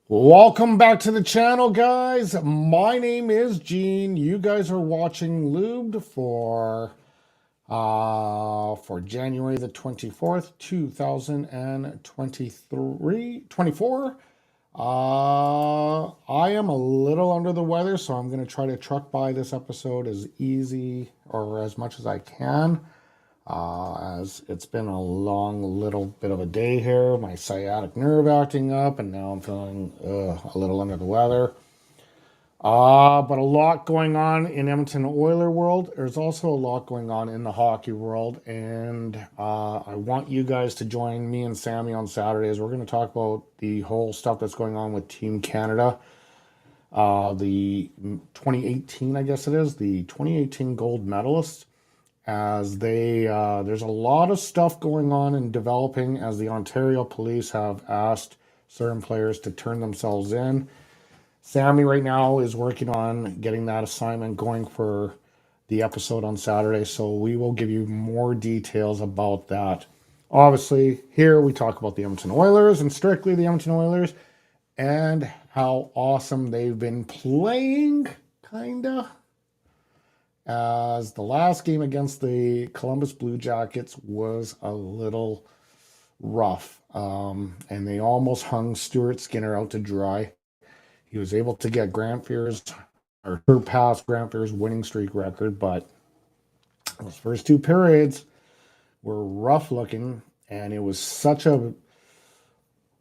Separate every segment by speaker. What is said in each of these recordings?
Speaker 1: Welcome back to the channel, guys. My name is Gene. You guys are watching Lubed for January the 24th, 2023, 24. I am a little under the weather, so I'm going to try to truck by this episode as easy or as much as I can. As it's been a long little bit of a day here, my sciatic nerve acting up, and now I'm feeling a little under the weather. But a lot going on in Edmonton Oiler world. There's also a lot going on in the hockey world, and I want you guys to join me and Sammy on Saturdays. We're going to talk about the whole stuff that's going on with Team Canada. The 2018, I guess it is, the 2018 gold medalists, as there's a lot of stuff going on and developing as the Ontario police have asked certain players to turn themselves in. Sammy right now is working on getting that assignment going for the episode on Saturday, so we will give you more details about that. Obviously, here we talk about the Edmonton Oilers and strictly the Edmonton Oilers and how awesome they've been playing, kinda. As the last game against the Columbus Blue Jackets was a little rough, and they almost hung Stuart Skinner out to dry. He was able to get Grant Fuhr's, or surpass Grant Fuhr's winning streak record, but those first two periods were rough looking, and it was such a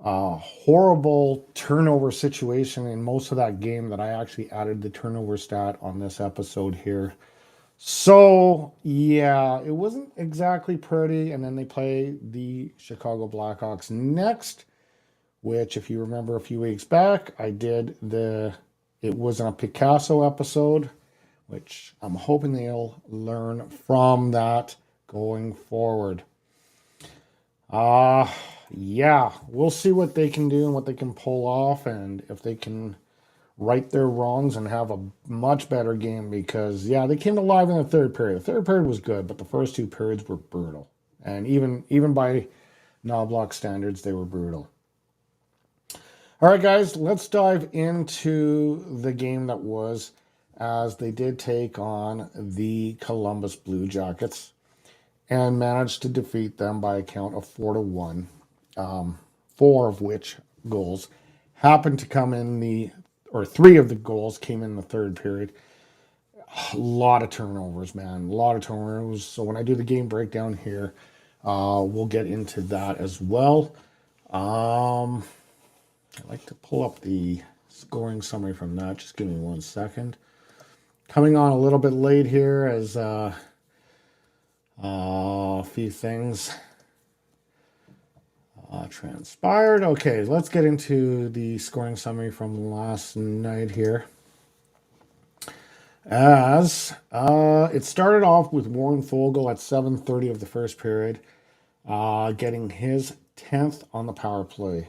Speaker 1: horrible turnover situation in most of that game that I actually added the turnover stat on this episode here. So, yeah, it wasn't exactly pretty. And then they play the Chicago Blackhawks next, which, if you remember a few weeks back, it wasn't a Picasso episode, which I'm hoping they'll learn from that going forward. Yeah, we'll see what they can do and what they can pull off, and if they can right their wrongs and have a much better game, because yeah, they came alive in the third period. The third period was good, but the first two periods were brutal, and even by Knobloch standards, they were brutal. All right, guys, let's dive into the game that was, as they did take on the Columbus Blue Jackets and managed to defeat them by a count of 4-1. Four of which goals happened to come in three of the goals came in the third period. A lot of turnovers, man. A lot of turnovers. So when I do the game breakdown here, we'll get into that as well. I'd like to pull up the scoring summary from that. Just give me 1 second. Coming on a little bit late here as a few things transpired. Okay, let's get into the scoring summary from last night here. As it started off with Warren Foegele at 7:30 of the first period, getting his 10th on the power play.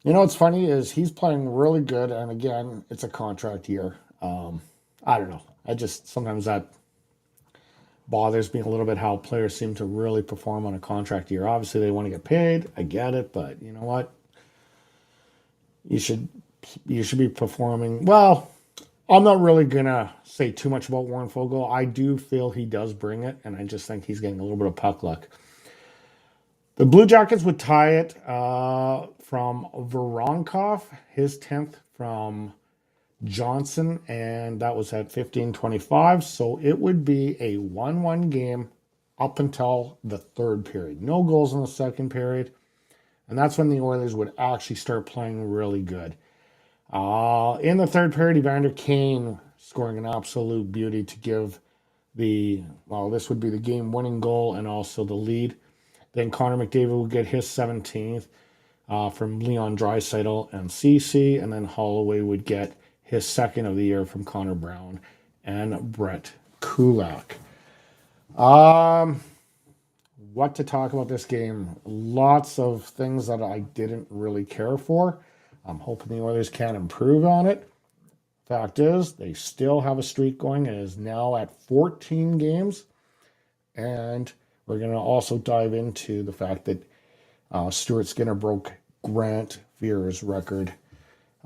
Speaker 1: You know what's funny is he's playing really good, and again, it's a contract year. I don't know. Sometimes that bothers me a little bit, how players seem to really perform on a contract year. Obviously, they want to get paid. I get it, but you know what? You should be performing well. I'm not really gonna say too much about Warren Foegele. I do feel he does bring it, and I just think he's getting a little bit of puck luck. The Blue Jackets would tie it from Voronkov, his 10th from Johnson, and that was at 15:25. So it would be a 1-1 game up until the third period. No goals in the second period, and that's when the Oilers would actually start playing really good. In the third period, Evander Kane scoring an absolute beauty to give this would be the game-winning goal and also the lead. Then Connor McDavid would get his 17th from Leon Draisaitl and CC, and then Holloway would get his second of the year from Connor Brown and Brett Kulak. What to talk about this game? Lots of things that I didn't really care for. I'm hoping the Oilers can improve on it. Fact is, they still have a streak going. It is now at 14 games. And we're going to also dive into the fact that Stuart Skinner broke Grant Fuhr's record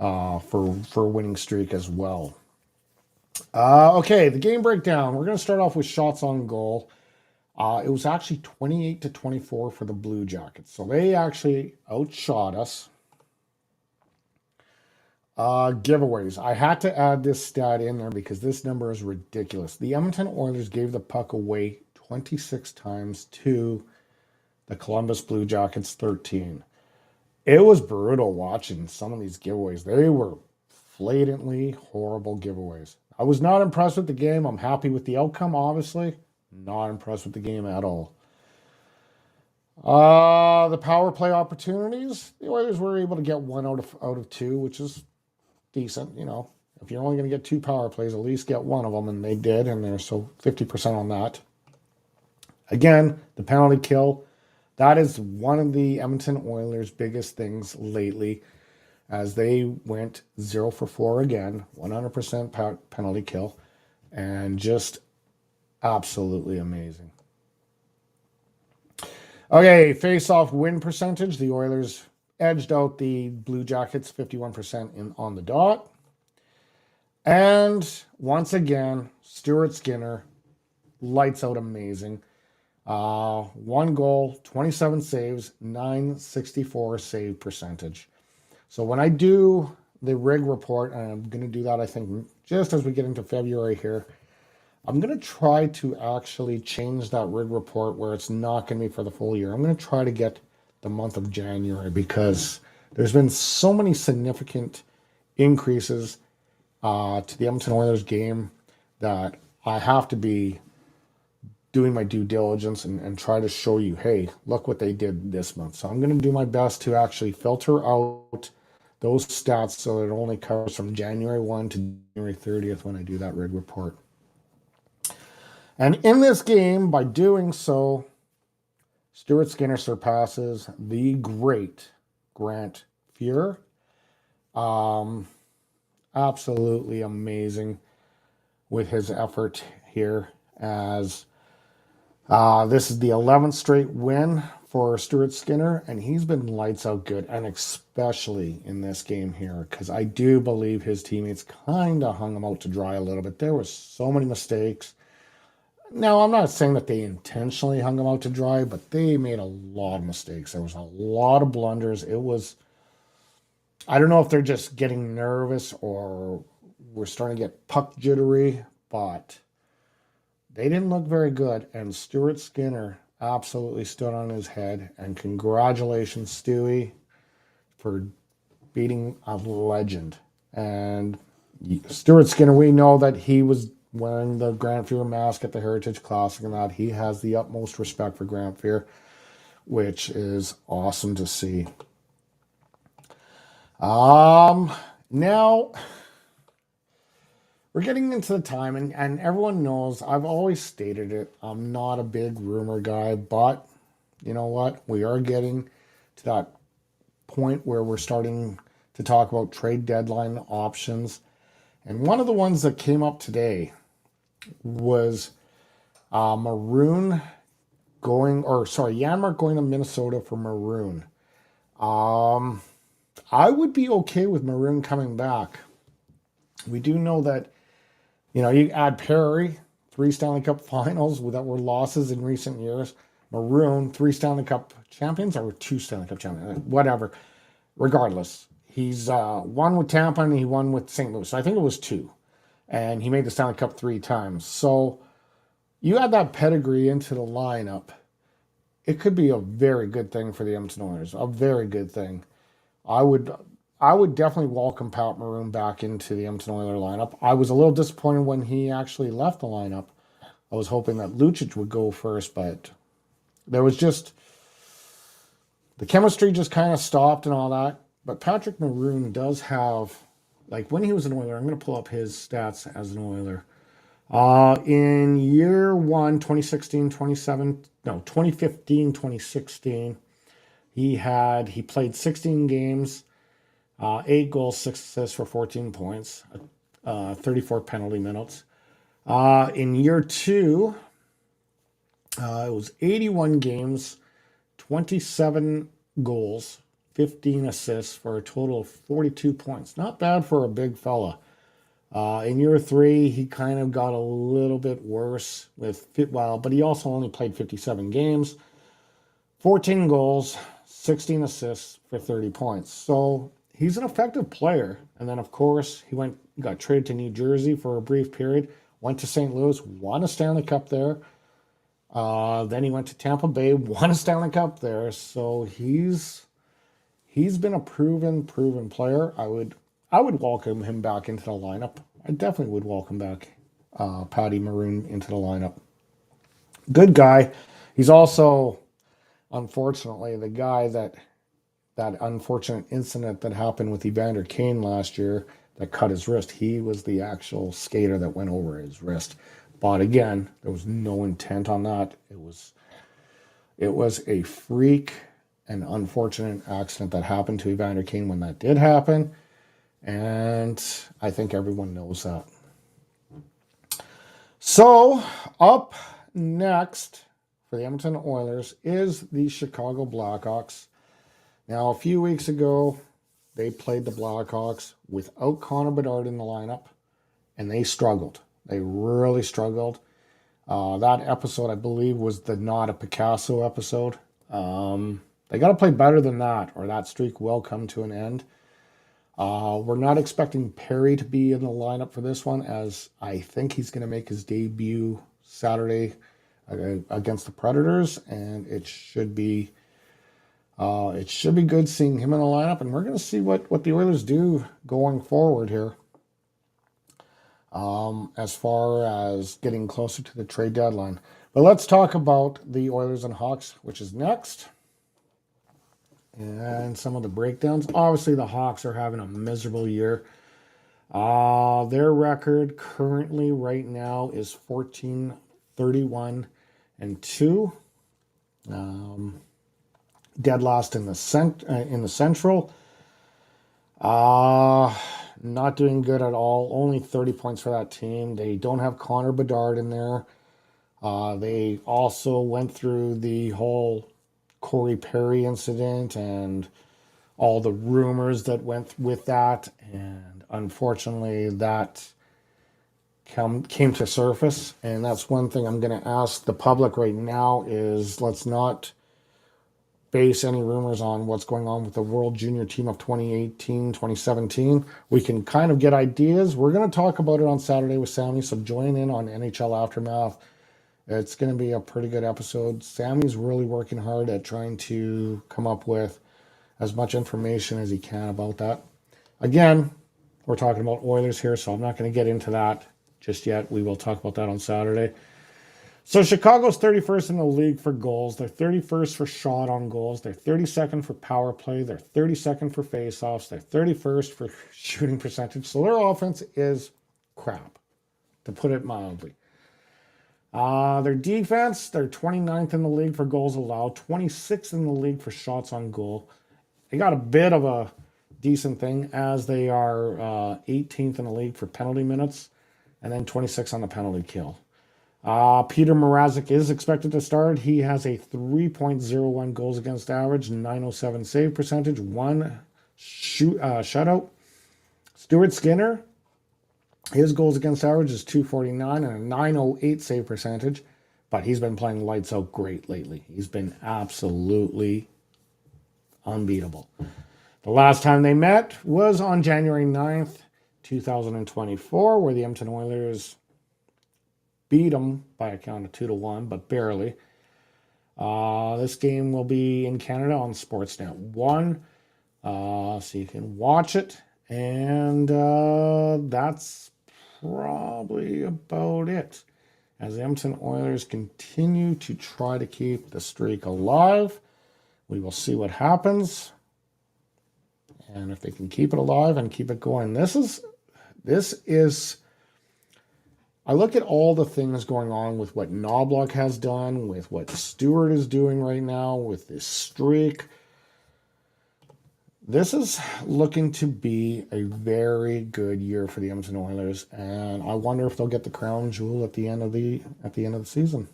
Speaker 1: for winning streak as well. Okay, the game breakdown. We're going to start off with shots on goal. It was actually 28-24 for the Blue Jackets. So they actually outshot us. Giveaways. I had to add this stat in there because this number is ridiculous. The Edmonton Oilers gave the puck away 26 times to the Columbus Blue Jackets 13. It was brutal watching some of these giveaways. They were flatantly horrible giveaways. I was not impressed with the game. I'm happy with the outcome, obviously. Not impressed with the game at all. The power play opportunities. The Oilers were able to get one out of two, which is decent. You know, if you're only going to get 2 power plays, at least get one of them, and they did, and they're so 50% on that. Again, the penalty kill. That is one of the Edmonton Oilers' biggest things lately, as they went 0 for 4 again, 100% penalty kill, and just absolutely amazing. Okay, face-off win percentage. The Oilers edged out the Blue Jackets 51% on the dot. And once again, Stuart Skinner, lights out amazing. 1 goal, 27 saves, 964 save percentage. So when I do the rig report, and I'm going to do that, I think, just as we get into February here, I'm going to try to actually change that rig report where it's not going to be for the full year. I'm going to try to get the month of January because there's been so many significant increases to the Edmonton Oilers game that I have to be doing my due diligence and try to show you, hey, look what they did this month. So I'm going to do my best to actually filter out those stats so that it only covers from January 1 to January 30th when I do that rig report. And in this game, by doing so, Stuart Skinner surpasses the great Grant Fuhr. Absolutely amazing with his effort here, as this is the 11th straight win for Stuart Skinner, and he's been lights out good, and especially in this game here, because I do believe his teammates kind of hung him out to dry a little bit. There were so many mistakes. Now, I'm not saying that they intentionally hung him out to dry, but they made a lot of mistakes. There was a lot of blunders. It was, I don't know if they're just getting nervous or we're starting to get puck jittery, but they didn't look very good. And Stuart Skinner absolutely stood on his head. And congratulations, Stewie, for beating a legend. And Stuart Skinner, we know that he was wearing the Grant Fuhr mask at the Heritage Classic and that he has the utmost respect for Grant Fuhr, which is awesome to see. Now we're getting into the time, and everyone knows I've always stated it. I'm not a big rumor guy, but you know what? We are getting to that point where we're starting to talk about trade deadline options. And one of the ones that came up today was Janmark going to Minnesota for Maroon. I would be okay with Maroon coming back. We do know that, you know, you add Perry, 3 Stanley Cup finals that were losses in recent years. Maroon, 3 Stanley Cup champions, or 2 Stanley Cup champions, whatever. Regardless, he's won with Tampa and he won with St. Louis. So I think it was 2. And he made the Stanley Cup 3 times. So you add that pedigree into the lineup, it could be a very good thing for the Edmonton Oilers. A very good thing. I would definitely welcome Pat Maroon back into the Edmonton Oilers lineup. I was a little disappointed when he actually left the lineup. I was hoping that Lucic would go first, but there was just, the chemistry just kind of stopped and all that. But Patrick Maroon does have, like when he was an Oiler, I'm going to pull up his stats as an Oiler. In year 1, 2015-2016, he played 16 games, 8 goals, 6 assists for 14 points, 34 penalty minutes. In year 2, it was 81 games, 27 goals, 15 assists for a total of 42 points. Not bad for a big fella. In year 3, he kind of got a little bit worse but he also only played 57 games, 14 goals, 16 assists for 30 points. So he's an effective player. And then, of course, he got traded to New Jersey for a brief period, went to St. Louis, won a Stanley Cup there. Then he went to Tampa Bay, won a Stanley Cup there. So he's been a proven player. I would welcome him back into the lineup. I definitely would welcome back Patty Maroon into the lineup. Good guy. He's also, unfortunately, the guy that unfortunate incident that happened with Evander Kane last year that cut his wrist. He was the actual skater that went over his wrist. But again, there was no intent on that. It was a freak and unfortunate accident that happened to Evander Kane when that did happen. And I think everyone knows that. So, up next for the Edmonton Oilers is the Chicago Blackhawks. Now, a few weeks ago, they played the Blackhawks without Connor Bedard in the lineup, and they struggled. They really struggled. That episode, I believe, was the Not a Picasso episode. They got to play better than that, or that streak will come to an end. We're not expecting Perry to be in the lineup for this one, as I think he's going to make his debut Saturday against the Predators, and it should be good seeing him in the lineup, and we're going to see what the Oilers do going forward here. As far as getting closer to the trade deadline. But let's talk about the Oilers and Hawks, which is next. And some of the breakdowns. Obviously, the Hawks are having a miserable year. Their record currently right now is 14-31-2. Dead last in the Central. Not doing good at all. Only 30 points for that team. They don't have Connor Bedard in there. They also went through the whole Corey Perry incident and all the rumors that went with that. And unfortunately, that came to surface. And that's one thing I'm going to ask the public right now is let's not base any rumors on what's going on with the World Junior team of 2018, 2017. We can kind of get ideas. We're going to talk about it on Saturday with Sammy, so join in on NHL Aftermath. It's going to be a pretty good episode. Sammy's really working hard at trying to come up with as much information as he can about that. Again, we're talking about Oilers here, so I'm not going to get into that just yet. We will talk about that on Saturday. So Chicago's 31st in the league for goals. They're 31st for shot on goals. They're 32nd for power play. They're 32nd for faceoffs. They're 31st for shooting percentage. So their offense is crap, to put it mildly. Their defense, they're 29th in the league for goals allowed, 26th in the league for shots on goal. They got a bit of a decent thing as they are 18th in the league for penalty minutes and then 26th on the penalty kill. Peter Mrazek is expected to start. He has a 3.01 goals against average, 907 save percentage, 1 shutout. Stuart Skinner, his goals against average is 249 and a 908 save percentage, but he's been playing lights out great lately. He's been absolutely unbeatable. The last time they met was on January 9th, 2024, where the Edmonton Oilers beat them by a count of 2-1, but barely. This game will be in Canada on Sportsnet 1, so you can watch it. And that's probably about it. As the Edmonton Oilers continue to try to keep the streak alive, we will see what happens. And if they can keep it alive and keep it going, this is I look at all the things going on with what Knobloch has done, with what Stewart is doing right now, with this streak. This is looking to be a very good year for the Edmonton Oilers, and I wonder if they'll get the crown jewel at the end of the season.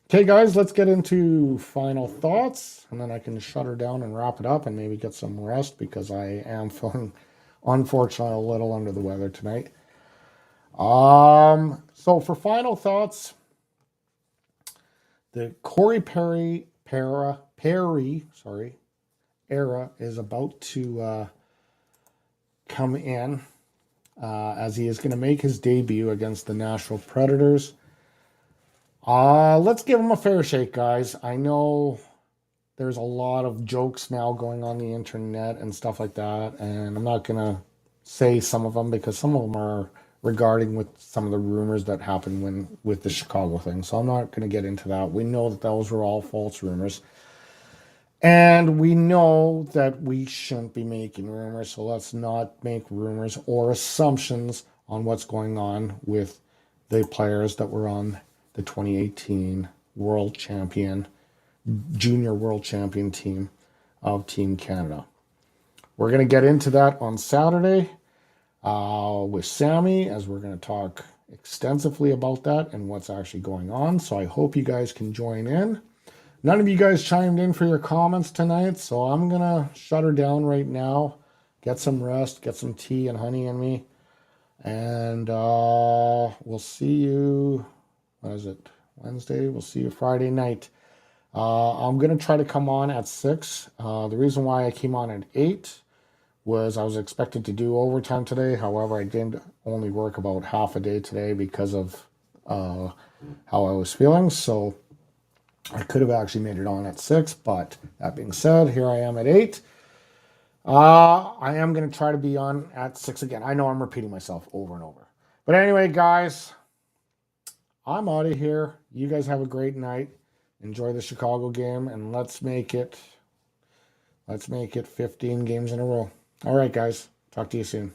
Speaker 1: Okay, guys, let's get into final thoughts, and then I can shut her down and wrap it up and maybe get some rest because I am feeling, unfortunately, a little under the weather tonight. So for final thoughts, the Corey Perry, era is about to come in as he is going to make his debut against the Nashville Predators. Let's give him a fair shake, guys. I know there's a lot of jokes now going on the internet and stuff like that, and I'm not going to say some of them because some of them are regarding with some of the rumors that happened with the Chicago thing. So I'm not going to get into that. We know that those were all false rumors. And we know that we shouldn't be making rumors, so let's not make rumors or assumptions on what's going on with the players that were on the 2018 World Champion, Junior World Champion team of Team Canada. We're going to get into that on Saturday with Sammy, as we're going to talk extensively about that and what's actually going on. So I hope you guys can join in. None of you guys chimed in for your comments tonight, so I'm going to shut her down right now, get some rest, get some tea and honey in me, and we'll see you, what is it, Wednesday? We'll see you Friday night. I'm going to try to come on at 6. The reason why I came on at 8 was I was expected to do overtime today. However, I did only work about half a day today because of how I was feeling, so I could have actually made it on at 6, but that being said, here I am at 8. I am going to try to be on at 6 again. I know I'm repeating myself over and over. But anyway, guys, I'm out of here. You guys have a great night. Enjoy the Chicago game, and let's make it 15 games in a row. All right, guys. Talk to you soon.